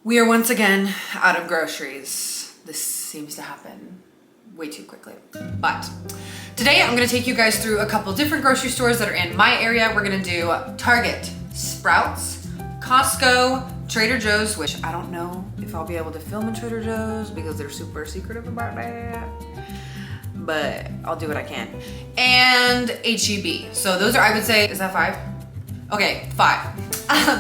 We are once again out of groceries. This seems to happen way too quickly. But today I'm gonna take you guys through a couple different grocery stores that are in my area. We're gonna do Target, Sprouts, Costco, Trader Joe's, which I don't know if I'll be able to film in Trader Joe's because they're super secretive about that. But I'll do what I can. And HEB. So those are, I would say, is that 5? Okay, 5.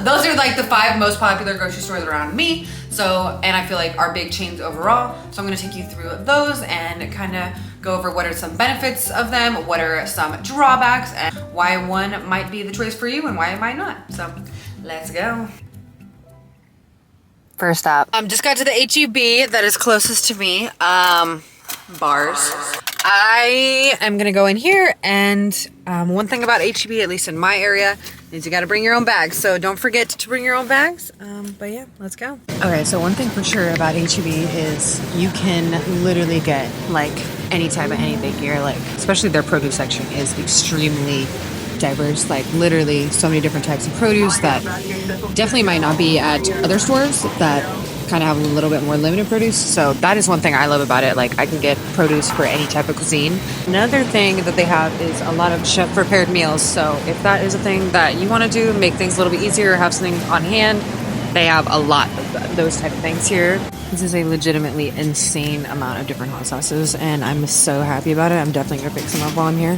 Those are like the 5 most popular grocery stores around me. So, and I feel like are big chains overall. So I'm gonna take you through those and kind of go over what are some benefits of them, what are some drawbacks, and why one might be the choice for you and why it might not. So let's go. First up, just got to the HEB that is closest to me. Bars. I am gonna go in here, and one thing about HEB, at least in my area, is you gotta bring your own bags. So don't forget to bring your own bags. But yeah, let's go. Okay, so one thing for sure about HEB is you can literally get like any type of anything here. Like, especially their produce section is extremely diverse. Like literally so many different types of produce that definitely might not be at other stores that kind of have a little bit more limited produce. So that is one thing I love about it. Like I can get produce for any type of cuisine. Another thing that they have is a lot of chef prepared meals. So if that is a thing that you want to do, make things a little bit easier, have something on hand, they have a lot of those type of things here. This is a legitimately insane amount of different hot sauces, and I'm so happy about it. I'm definitely gonna pick some up while I'm here.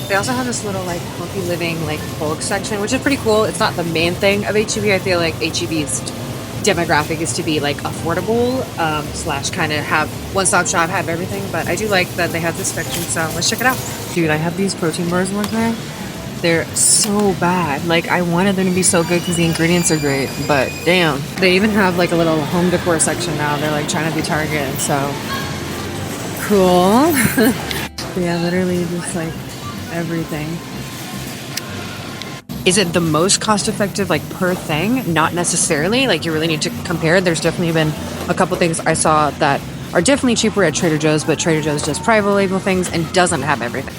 They also have this little like healthy living like bulk section, which is pretty cool. It's not the main thing of HEB. I feel like HEB's demographic is to be like affordable slash kind of have one-stop shop, have everything. But I do like that they have this section, so let's check it out. Dude, I have these protein bars one time. They're so bad. Like I wanted them to be so good because the ingredients are great, but damn. They even have like a little home decor section now. They're like trying to be Target, so cool. Yeah, literally just like everything. Is it the most cost effective like per thing? Not necessarily. Like you really need to compare. There's definitely been a couple things I saw that are definitely cheaper at Trader Joe's, but Trader Joe's does private label things and doesn't have everything.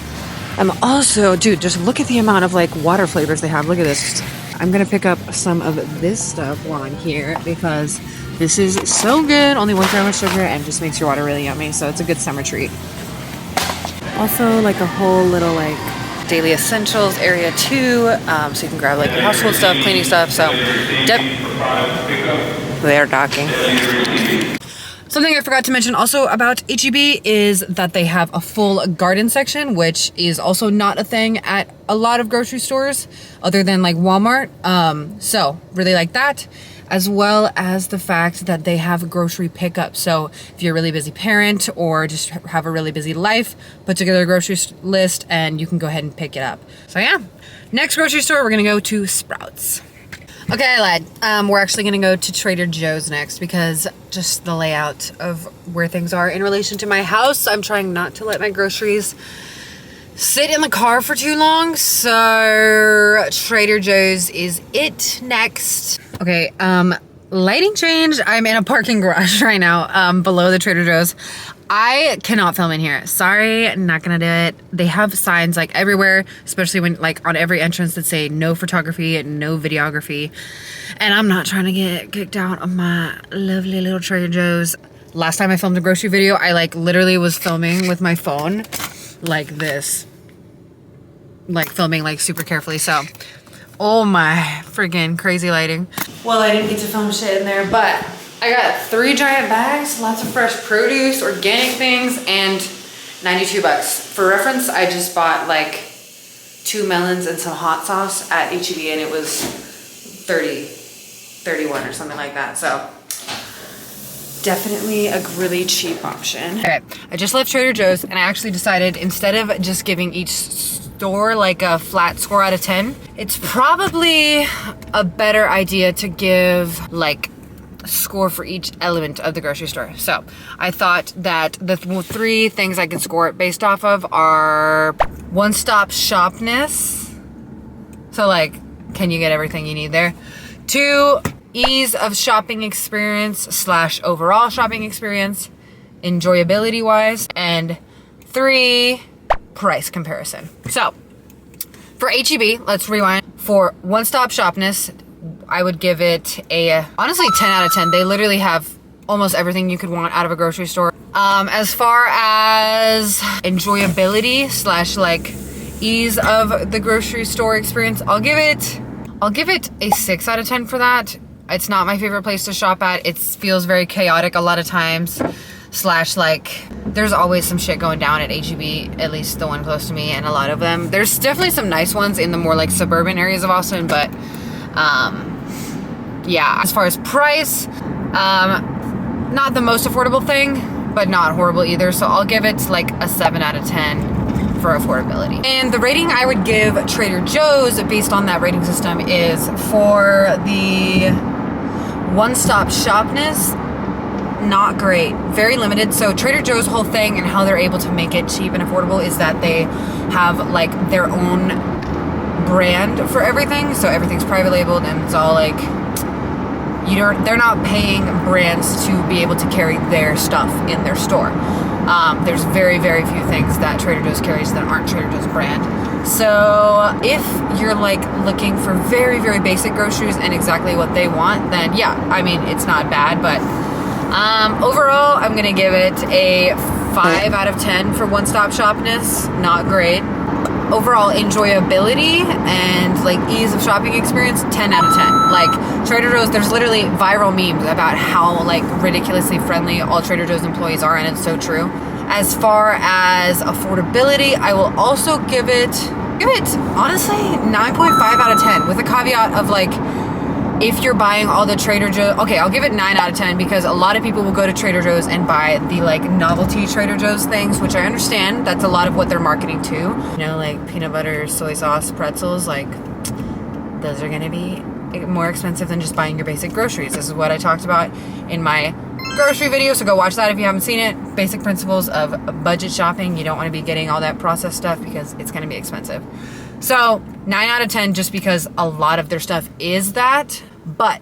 I'm also, dude, just look at the amount of like water flavors they have. Look at this. I'm gonna pick up some of this stuff while I'm here because this is so good. Only 1 gram of sugar and just makes your water really yummy. So it's a good summer treat. Also like a whole little like daily essentials area too, so you can grab like your household stuff, cleaning stuff. So they're docking. Something I forgot to mention also about HEB is that they have a full garden section, which is also not a thing at a lot of grocery stores other than like Walmart. So really like that, as well as the fact that they have grocery pickup. So if you're a really busy parent or just have a really busy life, put together a grocery list and you can go ahead and pick it up. So yeah, next grocery store, we're gonna go to Sprouts. Okay, I lied. We're actually gonna go to Trader Joe's next because just the layout of where things are in relation to my house. I'm trying not to let my groceries sit in the car for too long, so Trader Joe's is it next. Okay, lighting change. I'm in a parking garage right now, below the Trader Joe's. I cannot film in here. Sorry, not gonna do it. They have signs like everywhere, especially when like on every entrance that say no photography and no videography. And I'm not trying to get kicked out of my lovely little Trader Joe's. Last time I filmed a grocery video, I like literally was filming with my phone like this. Like filming like super carefully, so. Oh my freaking crazy lighting. Well, I didn't get to film shit in there, but I got 3 giant bags, lots of fresh produce, organic things, and 92 bucks. For reference, I just bought like 2 melons and some hot sauce at HEB and it was 31 or something like that. So definitely a really cheap option. Okay, I just left Trader Joe's and I actually decided instead of just giving each store like a flat score out of 10, it's probably a better idea to give like score for each element of the grocery store. So I thought that the 3 things I could score it based off of are one-stop shopness. So like, can you get everything you need there? 2, ease of shopping experience slash overall shopping experience, enjoyability wise, and 3, price comparison. So for HEB, let's rewind. For one-stop shopness, I would give it a, honestly, 10 out of 10. They literally have almost everything you could want out of a grocery store. As far as enjoyability slash like ease of the grocery store experience, I'll give it a 6 out of 10 for that. It's not my favorite place to shop at. It feels very chaotic a lot of times, slash like there's always some shit going down at HEB, at least the one close to me, and a lot of them. There's definitely some nice ones in the more like suburban areas of Austin, but yeah, as far as price, not the most affordable thing, but not horrible either. So I'll give it like a 7 out of 10 for affordability. And the rating I would give Trader Joe's based on that rating system is for the one-stop shopness, not great, very limited. So Trader Joe's whole thing and how they're able to make it cheap and affordable is that they have like their own brand for everything. So everything's private labeled and it's all like, they're not paying brands to be able to carry their stuff in their store. There's very, very few things that Trader Joe's carries that aren't Trader Joe's brand. So if you're like looking for very, very basic groceries and exactly what they want, then yeah, I mean, it's not bad, but overall, I'm gonna give it a 5 out of 10 for one-stop shopness, not great. Overall enjoyability and like ease of shopping experience, 10 out of 10. Like Trader Joe's, there's literally viral memes about how like ridiculously friendly all Trader Joe's employees are, and it's so true. As far as affordability, I will also give it honestly 9.5 out of 10 with a caveat of like, if you're buying all the Trader Joe's, okay, I'll give it 9 out of 10 because a lot of people will go to Trader Joe's and buy the like novelty Trader Joe's things, which I understand. That's a lot of what they're marketing to. You know, like peanut butter, soy sauce, pretzels, like those are gonna be more expensive than just buying your basic groceries. This is what I talked about in my grocery video, so go watch that if you haven't seen it. Basic principles of budget shopping. You don't want to be getting all that processed stuff because it's gonna be expensive. So 9 out of 10 just because a lot of their stuff is that. But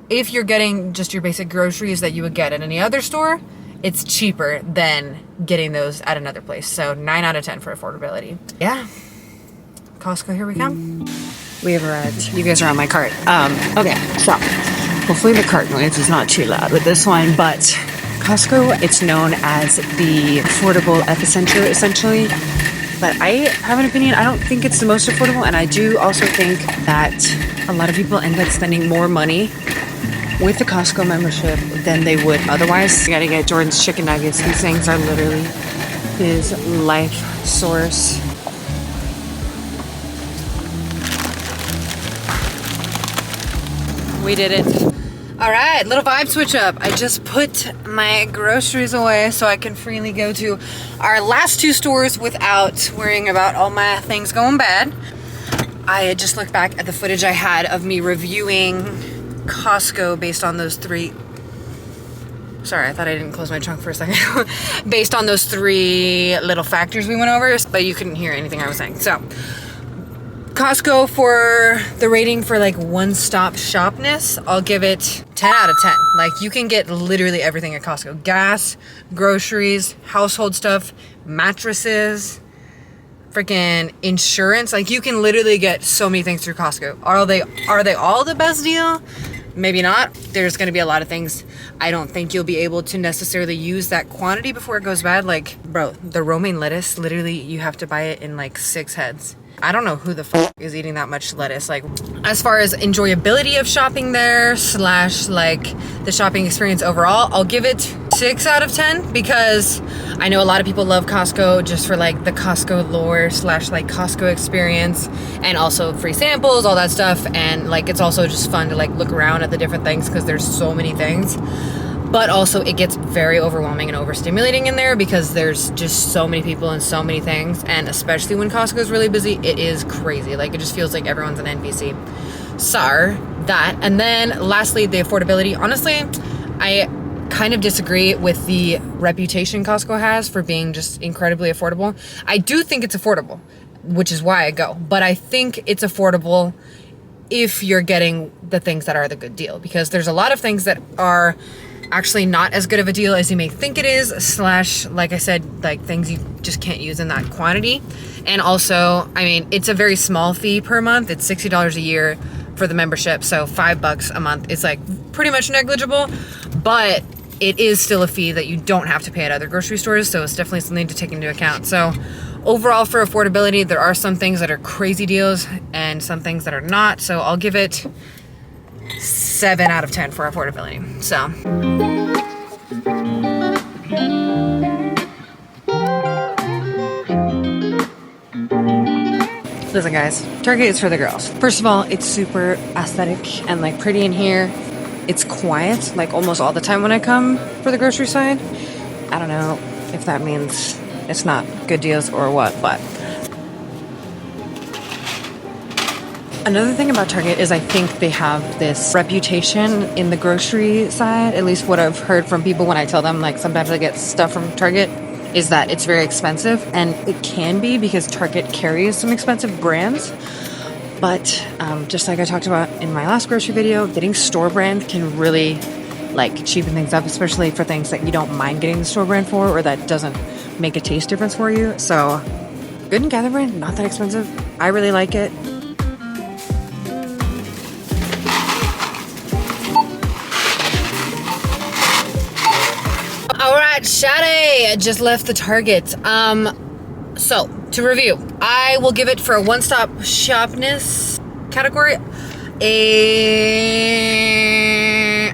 if you're getting just your basic groceries that you would get at any other store, it's cheaper than getting those at another place. So 9 out of 10 for affordability. Yeah. Costco, here we come. We have arrived. You guys are on my cart. Okay, so hopefully the cart noise is not too loud with this one, but Costco, it's known as the affordable epicenter, essentially. But I have an opinion. I don't think it's the most affordable, and I do also think that a lot of people end up spending more money with the Costco membership than they would otherwise. You gotta get Jordan's chicken nuggets. These things are literally his life source. We did it. All right, little vibe switch up. I just put my groceries away so I can freely go to our last 2 stores without worrying about all my things going bad. I had just looked back at the footage I had of me reviewing Costco based on those 3. Sorry, I thought I didn't close my trunk for a second. Based on those 3 little factors we went over, but you couldn't hear anything I was saying. So Costco, for the rating for like one-stop shopness, I'll give it 10 out of 10. Like you can get literally everything at Costco. Gas, groceries, household stuff, mattresses, freaking insurance. Like you can literally get so many things through Costco. Are they all the best deal? Maybe not. There's gonna be a lot of things I don't think you'll be able to necessarily use that quantity before it goes bad. Like, bro, the romaine lettuce, literally you have to buy it in like 6 heads. I don't know who the fuck is eating that much lettuce. Like, as far as enjoyability of shopping there, slash like the shopping experience overall, I'll give it 6 out of 10 because I know a lot of people love Costco just for like the Costco lore slash like Costco experience and also free samples, all that stuff. And like, it's also just fun to like look around at the different things because there's so many things. But also it gets very overwhelming and overstimulating in there because there's just so many people and so many things. And especially when Costco is really busy, it is crazy. Like it just feels like everyone's an NPC. So that. And then lastly, the affordability. Honestly, I kind of disagree with the reputation Costco has for being just incredibly affordable. I do think it's affordable, which is why I go. But I think it's affordable if you're getting the things that are the good deal, because there's a lot of things that are actually not as good of a deal as you may think it is, slash, like I said, like things you just can't use in that quantity. And also, I mean, it's a very small fee per month. It's $60 a year for the membership. So $5 a month is like pretty much negligible, but it is still a fee that you don't have to pay at other grocery stores. So it's definitely something to take into account. So overall, for affordability, there are some things that are crazy deals and some things that are not. So I'll give it 7 out of 10 for affordability. So. Listen guys, Target is for the girls. First of all, it's super aesthetic and like pretty in here. It's quiet like almost all the time when I come for the grocery side. I don't know if that means it's not good deals or what, but. Another thing about Target is I think they have this reputation in the grocery side, at least what I've heard from people when I tell them like sometimes I get stuff from Target, is that it's very expensive, and it can be because Target carries some expensive brands. But just like I talked about in my last grocery video, getting store brand can really like cheapen things up, especially for things that you don't mind getting the store brand for or that doesn't make a taste difference for you. So Good and Gather brand, not that expensive. I really like it. All right, Shade, I just left the Target. So to review, I will give it for a one-stop shopness category.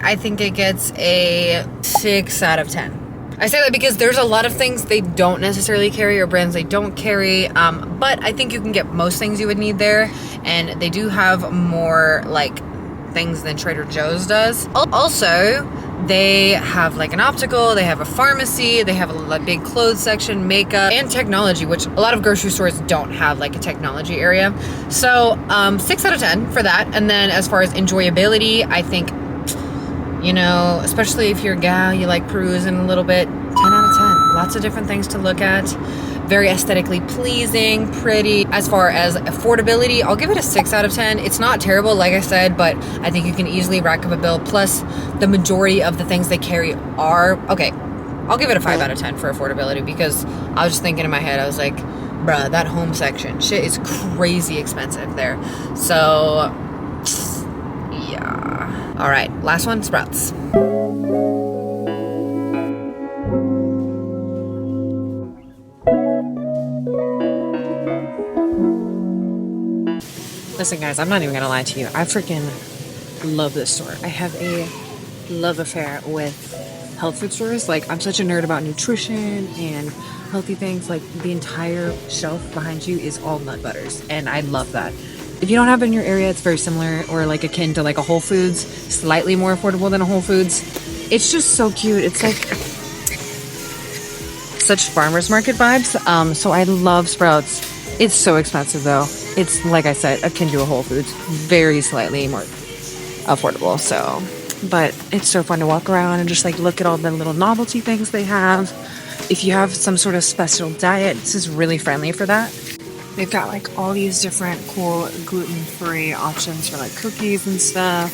I think it gets a 6 out of 10. I say that because there's a lot of things they don't necessarily carry or brands they don't carry, but I think you can get most things you would need there, and they do have more like things than Trader Joe's does. Also, they have like an optical, they have a pharmacy, they have a big clothes section, makeup, and technology, which a lot of grocery stores don't have like a technology area. So 6 out of 10 for that. And then as far as enjoyability, I think, you know, especially if you're a gal, you like perusing a little bit, 10 out of 10. Lots of different things to look at. Very aesthetically pleasing, pretty. As far as affordability, I'll give it a 6 out of 10. It's not terrible, like I said, but I think you can easily rack up a bill. Plus, the majority of the things they carry are, okay, I'll give it a 5 out of 10 for affordability, because I was just thinking in my head, I was like, bruh, that home section, shit is crazy expensive there. So, yeah. All right, last one, Sprouts. Listen guys, I'm not even gonna lie to you. I freaking love this store. I have a love affair with health food stores. Like, I'm such a nerd about nutrition and healthy things. Like, the entire shelf behind you is all nut butters, and I love that. If you don't have it in your area, it's very similar or like akin to like a Whole Foods, slightly more affordable than a Whole Foods. It's just so cute. It's like such farmers market vibes. So I love Sprouts. It's so expensive though. It's, like I said, akin to a Whole Foods, very slightly more affordable. So, but it's so fun to walk around and just like look at all the little novelty things they have. If you have some sort of special diet, this is really friendly for that. They've got like all these different cool gluten-free options for like cookies and stuff,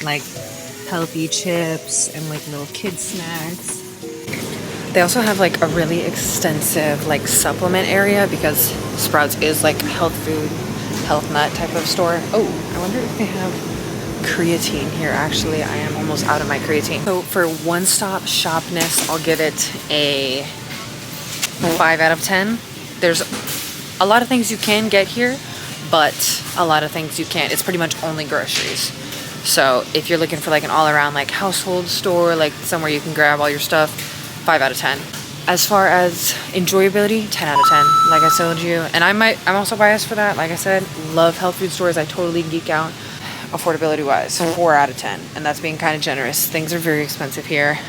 like healthy chips and like little kid snacks. They also have like a really extensive like supplement area, because Sprouts is like health food, health nut type of store. Oh, I wonder if they have creatine here. Actually, I am almost out of my creatine. So for one-stop shopness, I'll give it a 5 out of 10. There's a lot of things you can get here, but a lot of things you can't. It's pretty much only groceries. So if you're looking for like an all-around like household store, like somewhere you can grab all your stuff, 5 out of 10. As far as enjoyability, 10 out of 10, like I told you. And I'm also biased for that. Like I said, love health food stores. I totally geek out. Affordability wise, 4 out of 10. And that's being kind of generous. Things are very expensive here.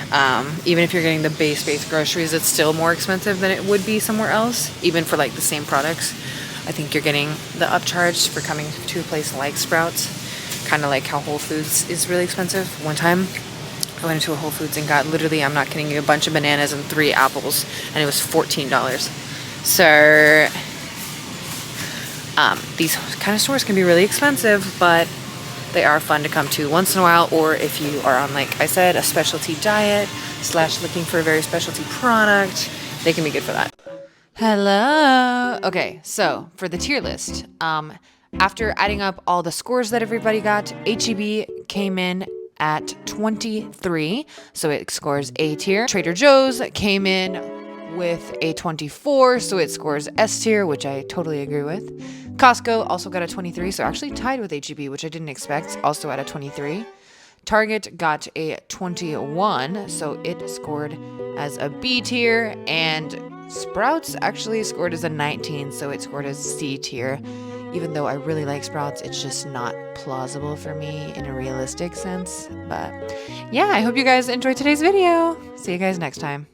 Even if you're getting the base groceries, it's still more expensive than it would be somewhere else, even for like the same products. I think you're getting the upcharge for coming to a place like Sprouts, kind of like how Whole Foods is really expensive. One time, I went into a Whole Foods and got, literally, I'm not kidding you, a bunch of bananas and 3 apples, and it was $14. So these kind of stores can be really expensive, but they are fun to come to once in a while, or if you are on, like I said, a specialty diet / looking for a very specialty product, they can be good for that. Hello. Okay, so for the tier list, After adding up all the scores that everybody got, HEB came in at 23, so it scores A tier. Trader Joe's came in with a 24, so it scores S tier, which I totally agree with. Costco also got a 23, so actually tied with HEB, which I didn't expect, also at a 23. Target got a 21, so it scored as a B tier, and Sprouts actually scored as a 19, so it scored as C tier. Even though I really like Sprouts, it's just not plausible for me in a realistic sense. But yeah, I hope you guys enjoyed today's video. See you guys next time.